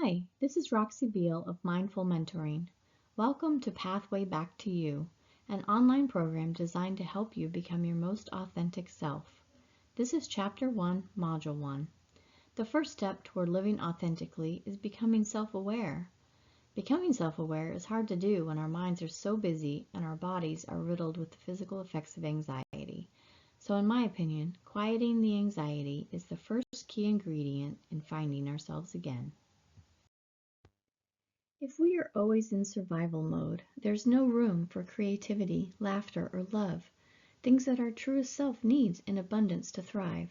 Hi, this is Roxy Beal of Mindful Mentoring. Welcome to Pathway Back to You, an online program designed to help you become your most authentic self. This is Chapter 1, Module 1. The first step toward living authentically is becoming self-aware. Becoming self-aware is hard to do when our minds are so busy and our bodies are riddled with the physical effects of anxiety. So in my opinion, quieting the anxiety is the first key ingredient in finding ourselves again. If we are always in survival mode, there's no room for creativity, laughter, or love, things that our truest self needs in abundance to thrive.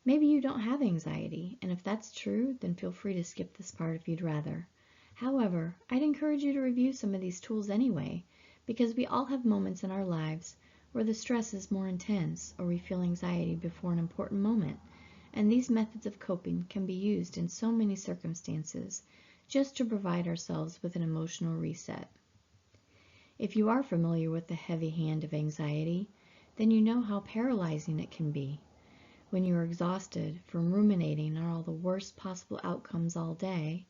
Maybe you don't have anxiety, and if that's true, then feel free to skip this part if you'd rather. However, I'd encourage you to review some of these tools anyway, because we all have moments in our lives where the stress is more intense or we feel anxiety before an important moment, and these methods of coping can be used in so many circumstances just to provide ourselves with an emotional reset. If you are familiar with the heavy hand of anxiety, then you know how paralyzing it can be. When you are exhausted from ruminating on all the worst possible outcomes all day,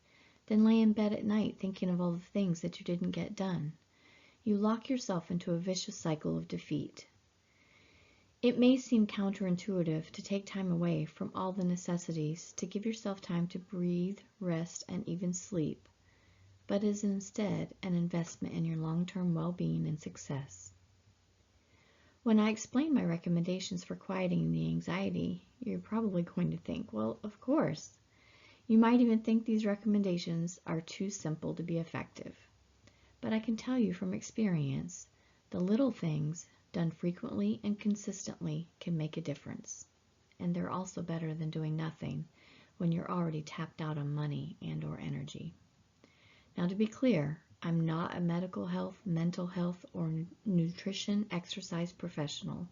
then lay in bed at night thinking of all the things that you didn't get done. You lock yourself into a vicious cycle of defeat. It may seem counterintuitive to take time away from all the necessities to give yourself time to breathe, rest, and even sleep, but is instead an investment in your long-term well-being and success. When I explain my recommendations for quieting the anxiety, you're probably going to think, well, of course. You might even think these recommendations are too simple to be effective. But I can tell you from experience, the little things done frequently and consistently can make a difference. And they're also better than doing nothing when you're already tapped out on money and/or energy. Now, to be clear, I'm not a medical health, mental health, or nutrition exercise professional,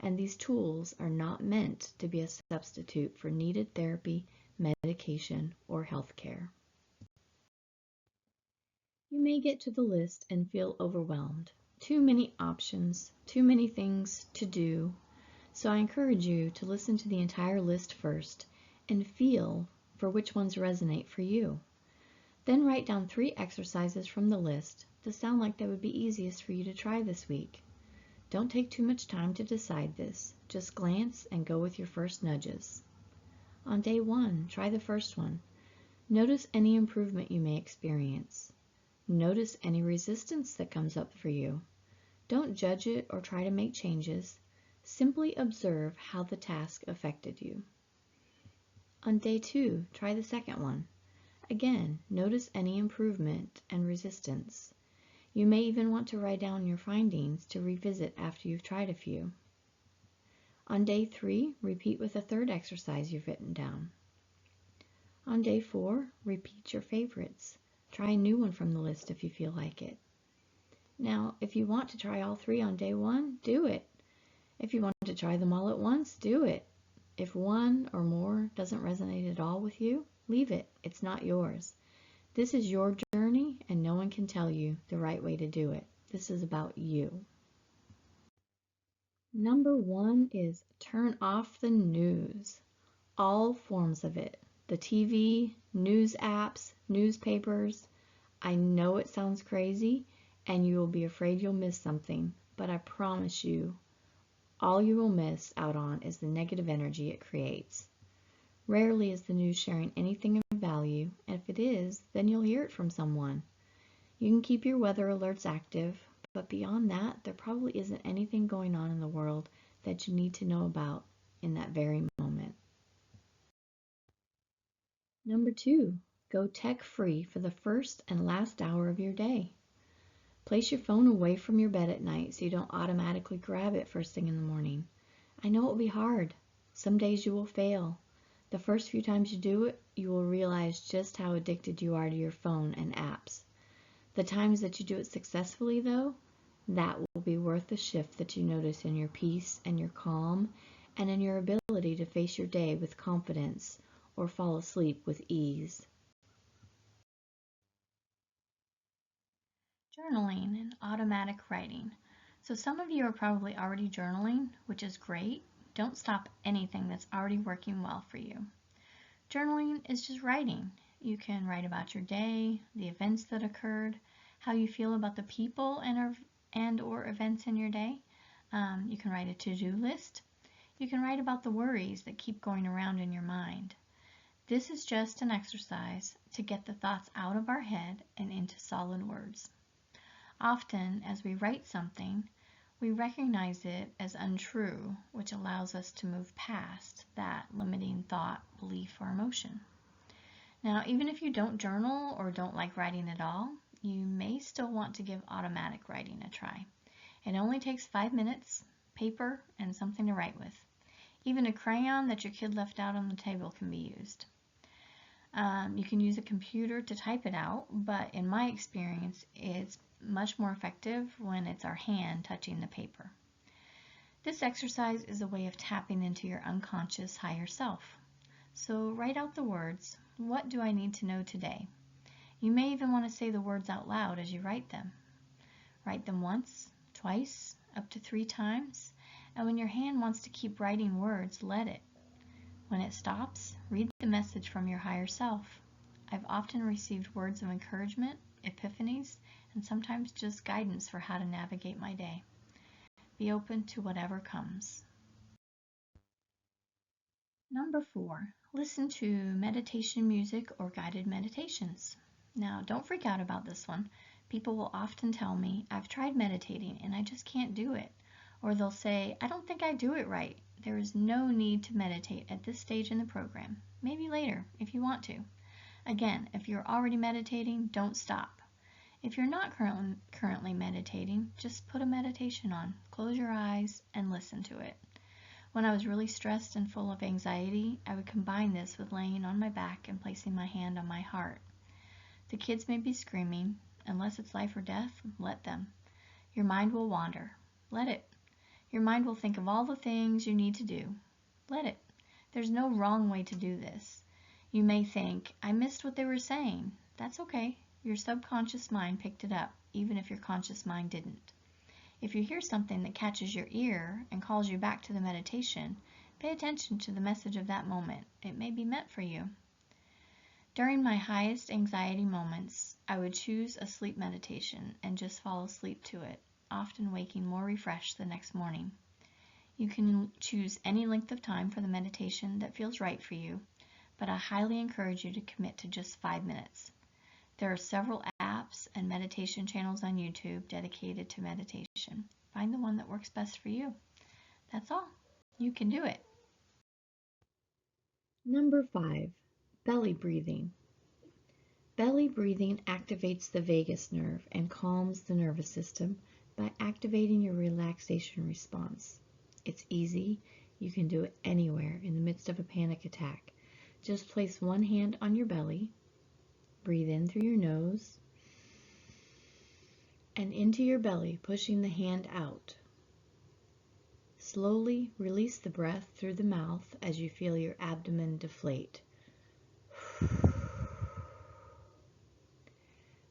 and these tools are not meant to be a substitute for needed therapy, medication, or health care. You may get to the list and feel overwhelmed. Too many options, too many things to do. So I encourage you to listen to the entire list first and feel for which ones resonate for you. Then write down 3 exercises from the list that sound like they would be easiest for you to try this week. Don't take too much time to decide this. Just glance and go with your first nudges. On day 1, try the first one. Notice any improvement you may experience. Notice any resistance that comes up for you. Don't judge it or try to make changes. Simply observe how the task affected you. On day 2, try the second one. Again, notice any improvement and resistance. You may even want to write down your findings to revisit after you've tried a few. On day 3, repeat with a third exercise you've written down. On day 4, repeat your favorites. Try a new one from the list if you feel like it. Now, if you want to try all 3 on day 1, do it. If you want to try them all at once, do it. If one or more doesn't resonate at all with you, leave it. It's not yours. This is your journey, and no one can tell you the right way to do it. This is about you. Number 1 is turn off the news. All forms of it. The TV, news apps, newspapers. I know it sounds crazy, and you will be afraid you'll miss something, but I promise you, all you will miss out on is the negative energy it creates. Rarely is the news sharing anything of value, and if it is, then you'll hear it from someone. You can keep your weather alerts active, but beyond that, there probably isn't anything going on in the world that you need to know about in that very moment. Number 2, go tech-free for the first and last hour of your day. Place your phone away from your bed at night so you don't automatically grab it first thing in the morning. I know it will be hard. Some days you will fail. The first few times you do it, you will realize just how addicted you are to your phone and apps. The times that you do it successfully, though, that will be worth the shift that you notice in your peace and your calm and in your ability to face your day with confidence or fall asleep with ease. Journaling and automatic writing. So some of you are probably already journaling, which is great. Don't stop anything that's already working well for you. Journaling is just writing. You can write about your day, the events that occurred, how you feel about the people and or events in your day. You can write a to-do list. You can write about the worries that keep going around in your mind. This is just an exercise to get the thoughts out of our head and into solid words. Often, as we write something, we recognize it as untrue, which allows us to move past that limiting thought, belief, or emotion. Now, even if you don't journal or don't like writing at all, you may still want to give automatic writing a try. It only takes 5 minutes, paper, and something to write with. Even a crayon that your kid left out on the table can be used. You can use a computer to type it out, but in my experience, it's much more effective when it's our hand touching the paper. This exercise is a way of tapping into your unconscious higher self. So write out the words, what do I need to know today? You may even want to say the words out loud as you write them. Write them once, twice, up to 3 times, and when your hand wants to keep writing words, let it. When it stops, read the message from your higher self. I've often received words of encouragement, epiphanies, and sometimes just guidance for how to navigate my day. Be open to whatever comes. Number 4, listen to meditation music or guided meditations. Now, don't freak out about this one. People will often tell me, I've tried meditating and I just can't do it. Or they'll say, I don't think I do it right. There is no need to meditate at this stage in the program. Maybe later, if you want to. Again, if you're already meditating, don't stop. If you're not currently meditating, just put a meditation on, close your eyes, and listen to it. When I was really stressed and full of anxiety, I would combine this with laying on my back and placing my hand on my heart. The kids may be screaming. Unless it's life or death, let them. Your mind will wander. Let it. Your mind will think of all the things you need to do. Let it. There's no wrong way to do this. You may think, I missed what they were saying. That's okay. Your subconscious mind picked it up, even if your conscious mind didn't. If you hear something that catches your ear and calls you back to the meditation, pay attention to the message of that moment. It may be meant for you. During my highest anxiety moments, I would choose a sleep meditation and just fall asleep to it, often waking more refreshed the next morning. You can choose any length of time for the meditation that feels right for you, but I highly encourage you to commit to just 5 minutes. There are several apps and meditation channels on YouTube dedicated to meditation. Find the one that works best for you. That's all. You can do it. Number 5, belly breathing. Belly breathing activates the vagus nerve and calms the nervous system by activating your relaxation response. It's easy. You can do it anywhere in the midst of a panic attack. Just place one hand on your belly, breathe in through your nose and into your belly, pushing the hand out. Slowly release the breath through the mouth as you feel your abdomen deflate.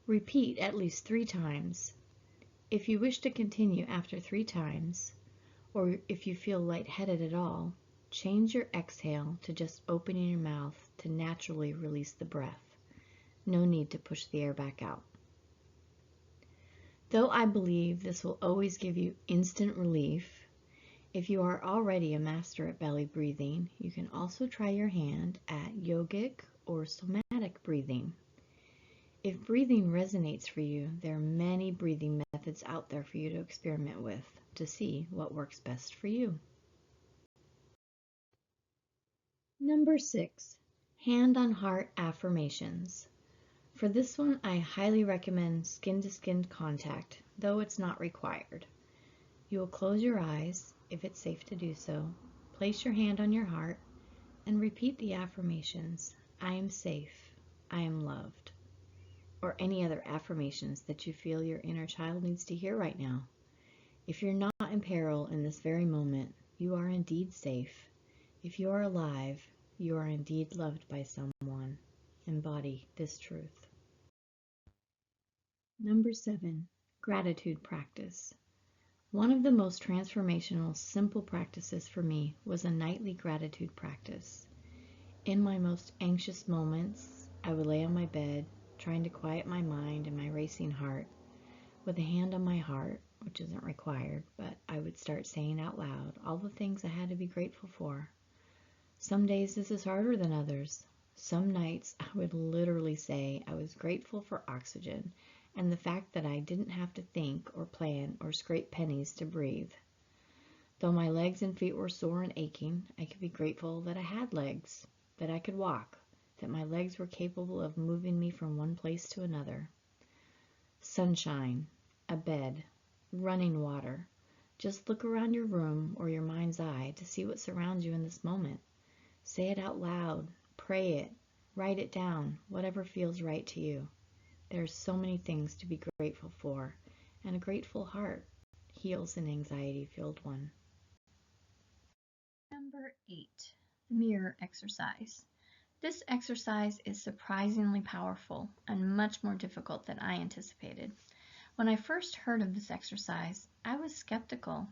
Repeat at least 3 times. If you wish to continue after 3 times, or if you feel lightheaded at all, change your exhale to just opening your mouth to naturally release the breath. No need to push the air back out. Though I believe this will always give you instant relief, if you are already a master at belly breathing, you can also try your hand at yogic or somatic breathing. If breathing resonates for you, there are many breathing methods out there for you to experiment with to see what works best for you. Number 6, hand on heart affirmations. For this one, I highly recommend skin-to-skin contact, though it's not required. You will close your eyes, if it's safe to do so, place your hand on your heart, and repeat the affirmations, I am safe, I am loved, or any other affirmations that you feel your inner child needs to hear right now. If you're not in peril in this very moment, you are indeed safe. If you are alive, you are indeed loved by someone. Embody this truth. Number 7, gratitude practice. One of the most transformational, simple practices for me was a nightly gratitude practice. In my most anxious moments, I would lay on my bed, trying to quiet my mind and my racing heart. With a hand on my heart, which isn't required, but I would start saying out loud all the things I had to be grateful for. Some days this is harder than others. Some nights I would literally say I was grateful for oxygen and the fact that I didn't have to think or plan or scrape pennies to breathe. Though my legs and feet were sore and aching, I could be grateful that I had legs, that I could walk, that my legs were capable of moving me from one place to another. Sunshine, a bed, running water. Just look around your room or your mind's eye to see what surrounds you in this moment. Say it out loud, pray it, write it down, whatever feels right to you. There are so many things to be grateful for, and a grateful heart heals an anxiety-filled one. Number 8, the mirror exercise. This exercise is surprisingly powerful and much more difficult than I anticipated. When I first heard of this exercise, I was skeptical.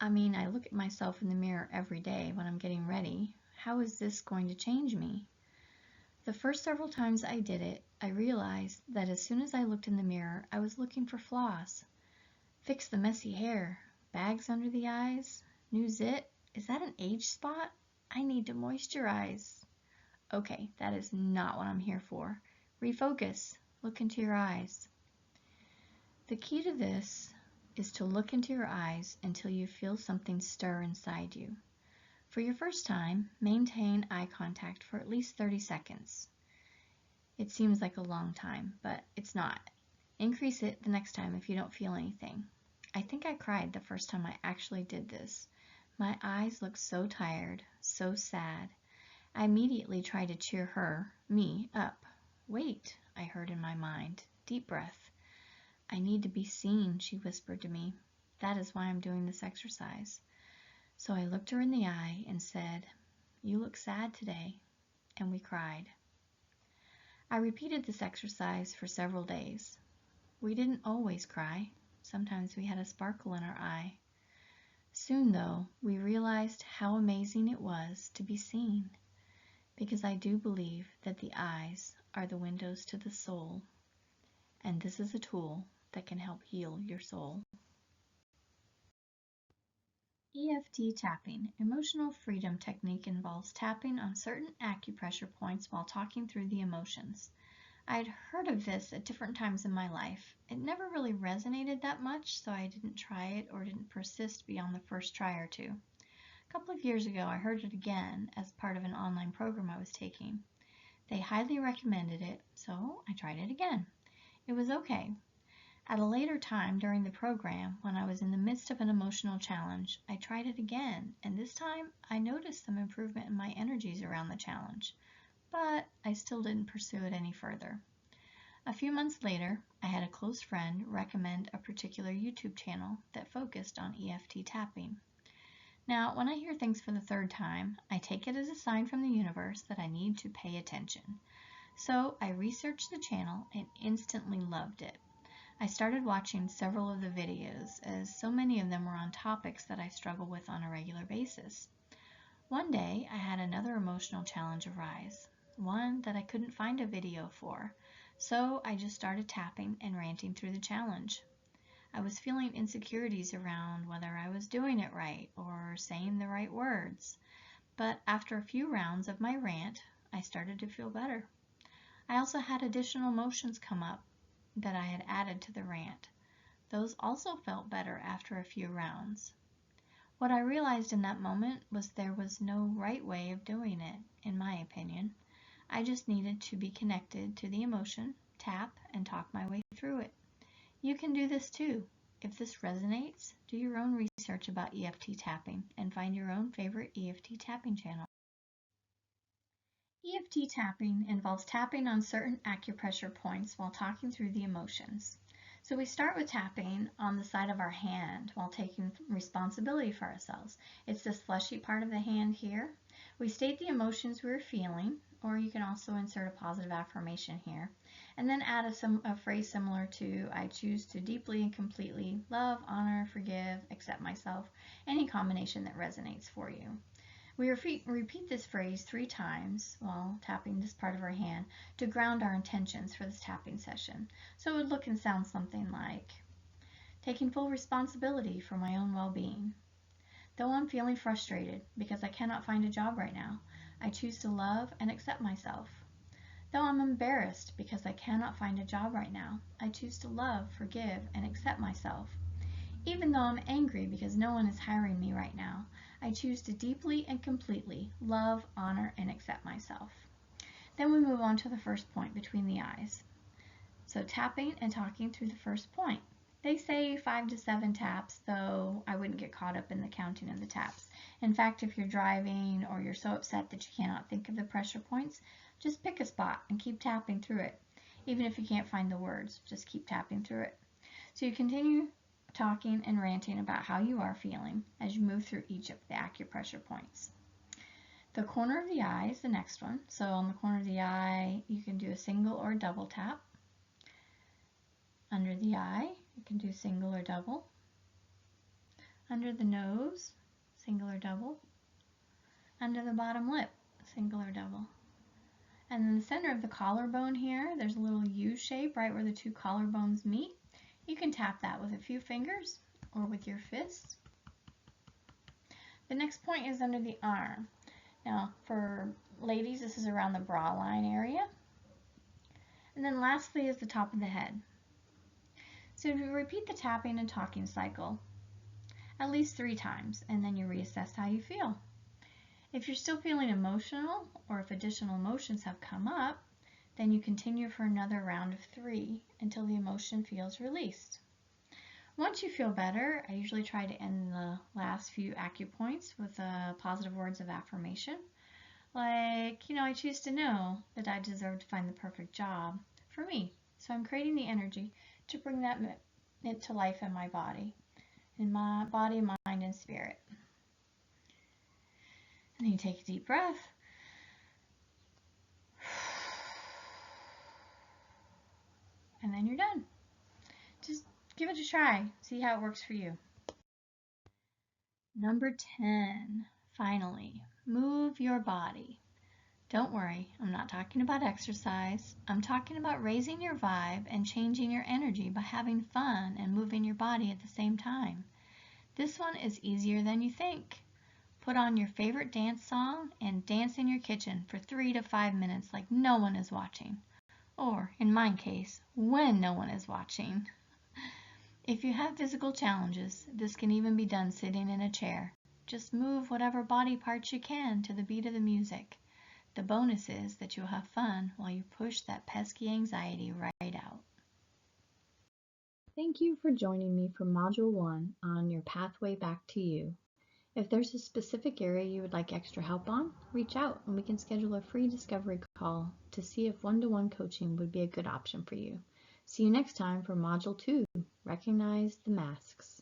I look at myself in the mirror every day when I'm getting ready. How is this going to change me? The first several times I did it, I realized that as soon as I looked in the mirror, I was looking for flaws. Fix the messy hair, bags under the eyes, new zit, is that an age spot? I need to moisturize. Okay, that is not what I'm here for. Refocus, look into your eyes. The key to this is to look into your eyes until you feel something stir inside you. For your first time, maintain eye contact for at least 30 seconds. It seems like a long time, but it's not. Increase it the next time if you don't feel anything. I think I cried the first time I actually did this. My eyes looked so tired, so sad. I immediately tried to cheer me, up. Wait, I heard in my mind. Deep breath. I need to be seen, she whispered to me. That is why I'm doing this exercise. So I looked her in the eye and said, "You look sad today," and we cried. I repeated this exercise for several days. We didn't always cry. Sometimes we had a sparkle in our eye. Soon, though, we realized how amazing it was to be seen, because I do believe that the eyes are the windows to the soul, and this is a tool that can help heal your soul. EFT tapping, emotional freedom technique, involves tapping on certain acupressure points while talking through the emotions. I had heard of this at different times in my life. It never really resonated that much, so I didn't try it or didn't persist beyond the first try or two. A couple of years ago, I heard it again as part of an online program I was taking. They highly recommended it, so I tried it again. It was okay. At a later time during the program, when I was in the midst of an emotional challenge, I tried it again, and this time I noticed some improvement in my energies around the challenge, but I still didn't pursue it any further. A few months later, I had a close friend recommend a particular YouTube channel that focused on EFT tapping. Now, when I hear things for the third time, I take it as a sign from the universe that I need to pay attention. So I researched the channel and instantly loved it. I started watching several of the videos, as so many of them were on topics that I struggle with on a regular basis. One day, I had another emotional challenge arise, one that I couldn't find a video for, so I just started tapping and ranting through the challenge. I was feeling insecurities around whether I was doing it right or saying the right words, but after a few rounds of my rant, I started to feel better. I also had additional emotions come up that I had added to the rant. Those also felt better after a few rounds. What I realized in that moment was there was no right way of doing it, in my opinion. I just needed to be connected to the emotion, tap, and talk my way through it. You can do this too. If this resonates, do your own research about EFT tapping and find your own favorite EFT tapping channel. EFT tapping involves tapping on certain acupressure points while talking through the emotions. So we start with tapping on the side of our hand while taking responsibility for ourselves. It's this fleshy part of the hand here. We state the emotions we're feeling, or you can also insert a positive affirmation here, and then add a phrase similar to "I choose to deeply and completely love, honor, forgive, accept myself," any combination that resonates for you. We repeat this phrase 3 times while tapping this part of our hand to ground our intentions for this tapping session. So it would look and sound something like, taking full responsibility for my own well-being. Though I'm feeling frustrated because I cannot find a job right now, I choose to love and accept myself. Though I'm embarrassed because I cannot find a job right now, I choose to love, forgive, and accept myself. Even though I'm angry because no one is hiring me right now, I choose to deeply and completely love, honor, and accept myself. Then we move on to the first point between the eyes. So tapping and talking through the first point. They say 5 to 7 taps, though I wouldn't get caught up in the counting of the taps. In fact, if you're driving or you're so upset that you cannot think of the pressure points, just pick a spot and keep tapping through it. Even if you can't find the words, just keep tapping through it. So you continue talking and ranting about how you are feeling as you move through each of the acupressure points. The corner of the eye is the next one. So on the corner of the eye, you can do a single or double tap. Under the eye, you can do single or double. Under the nose, single or double. Under the bottom lip, single or double. And in the center of the collarbone here, there's a little U shape right where the 2 collarbones meet. You can tap that with a few fingers or with your fist. The next point is under the arm. Now, for ladies, this is around the bra line area. And then lastly is the top of the head. So you repeat the tapping and talking cycle at least 3 times, and then you reassess how you feel. If you're still feeling emotional, or if additional emotions have come up, then you continue for another round of 3 until the emotion feels released. Once you feel better, I usually try to end the last few acupoints with positive words of affirmation. Like, I choose to know that I deserve to find the perfect job for me. So I'm creating the energy to bring that to life in my body, mind, and spirit. And then you take a deep breath. And then you're done. Just give it a try. See how it works for you. Number 10, finally, move your body. Don't worry, I'm not talking about exercise. I'm talking about raising your vibe and changing your energy by having fun and moving your body at the same time. This one is easier than you think. Put on your favorite dance song and dance in your kitchen for 3 to 5 minutes like no one is watching. Or, in my case, when no one is watching. If you have physical challenges, this can even be done sitting in a chair. Just move whatever body parts you can to the beat of the music. The bonus is that you'll have fun while you push that pesky anxiety right out. Thank you for joining me for Module 1 on your pathway back to you. If there's a specific area you would like extra help on, reach out and we can schedule a free discovery call to see if one-to-one coaching would be a good option for you. See you next time for Module 2, Recognize the Masks.